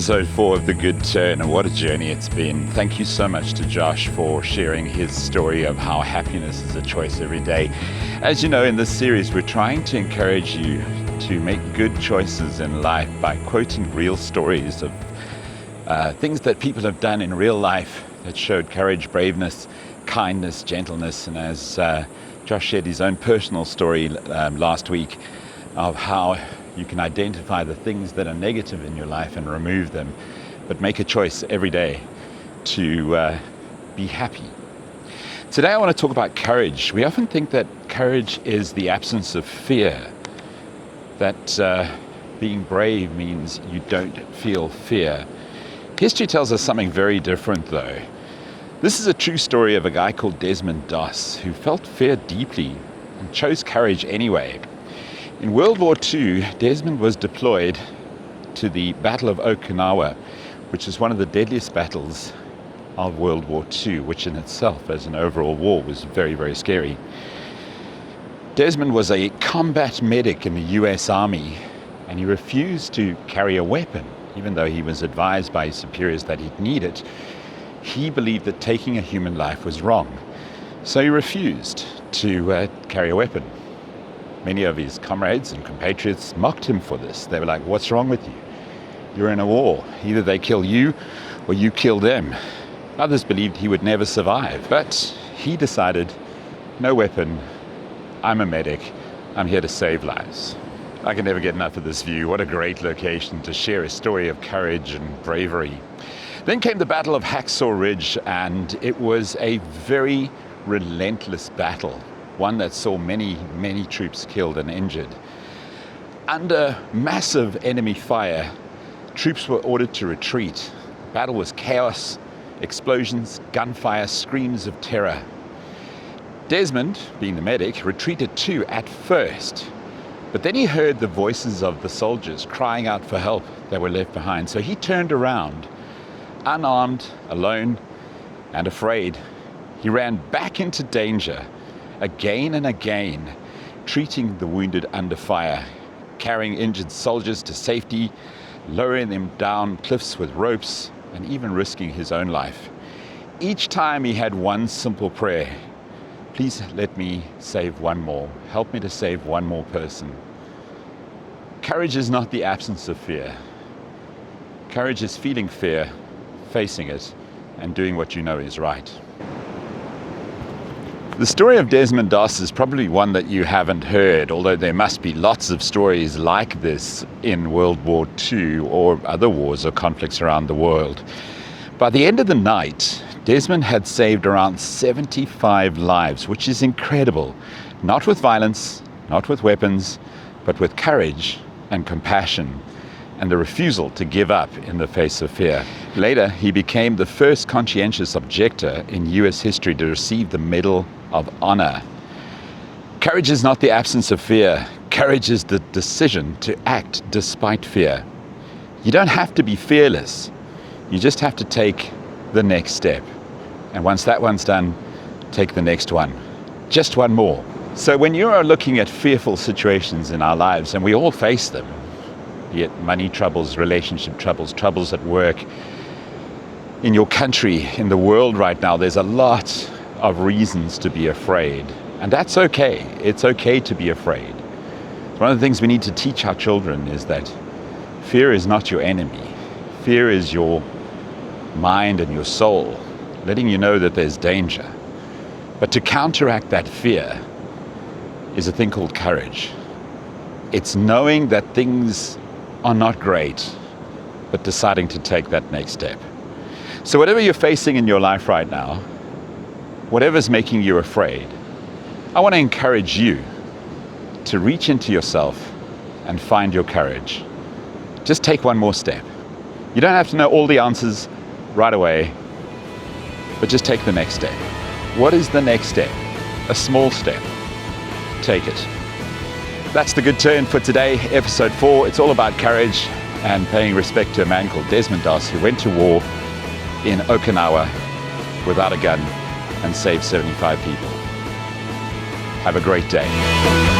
episode 4 of The Good Turn, and what a journey it's been. Thank you so much to Josh for sharing his story of how happiness is a choice every day. As you know, in this series, we're trying to encourage you to make good choices in life by quoting real stories of things that people have done in real life that showed courage, braveness, kindness, gentleness, and as Josh shared his own personal story last week of how you can identify the things that are negative in your life and remove them, but make a choice every day to be happy. Today I want to talk about courage. We often think that courage is the absence of fear, that being brave means you don't feel fear. History tells us something very different though. This is a true story of a guy called Desmond Doss who felt fear deeply and chose courage anyway. In World War II, Desmond was deployed to the Battle of Okinawa, which is one of the deadliest battles of World War II, which in itself, as an overall war, was very, very scary. Desmond was a combat medic in the US Army, and he refused to carry a weapon, even though he was advised by his superiors that he'd need it. He believed that taking a human life was wrong, so he refused to carry a weapon. Many of his comrades and compatriots mocked him for this. They were like, "What's wrong with you? You're in a war. Either they kill you or you kill them." Others believed he would never survive, but he decided, no weapon, I'm a medic, I'm here to save lives. I can never get enough of this view. What a great location to share a story of courage and bravery. Then came the Battle of Hacksaw Ridge, and it was a very relentless battle. One that saw many, many troops killed and injured. Under massive enemy fire, troops were ordered to retreat. The battle was chaos, explosions, gunfire, screams of terror. Desmond, being the medic, retreated too at first, but then he heard the voices of the soldiers crying out for help that were left behind. So he turned around, unarmed, alone, and afraid. He ran back into danger, again and again, treating the wounded under fire, carrying injured soldiers to safety, lowering them down cliffs with ropes, and even risking his own life. Each time he had one simple prayer: please let me save one more. Help me to save one more person. Courage is not the absence of fear. Courage is feeling fear, facing it, and doing what you know is right. The story of Desmond Doss is probably one that you haven't heard, although there must be lots of stories like this in World War II or other wars or conflicts around the world. By the end of the night, Desmond had saved around 75 lives, which is incredible. Not with violence, not with weapons, but with courage and compassion and the refusal to give up in the face of fear. Later, he became the first conscientious objector in US history to receive the Medal of Honor. Courage is not the absence of fear. Courage is the decision to act despite fear. You don't have to be fearless. You just have to take the next step. And once that one's done, take the next one. Just one more. So when you are looking at fearful situations in our lives, and we all face them, be it money troubles, relationship troubles, troubles at work, in your country, in the world right now, there's a lot of reasons to be afraid. And that's okay. It's okay to be afraid. One of the things we need to teach our children is that fear is not your enemy. Fear is your mind and your soul, letting you know that there's danger. But to counteract that fear is a thing called courage. It's knowing that things are not great, but deciding to take that next step. So whatever you're facing in your life right now, whatever's making you afraid, I want to encourage you to reach into yourself and find your courage. Just take one more step. You don't have to know all the answers right away, but just take the next step. What is the next step? A small step. Take it. That's The Good Turn for today, episode 4. It's all about courage and paying respect to a man called Desmond Doss who went to war in Okinawa without a gun and saved 75 people. Have a great day.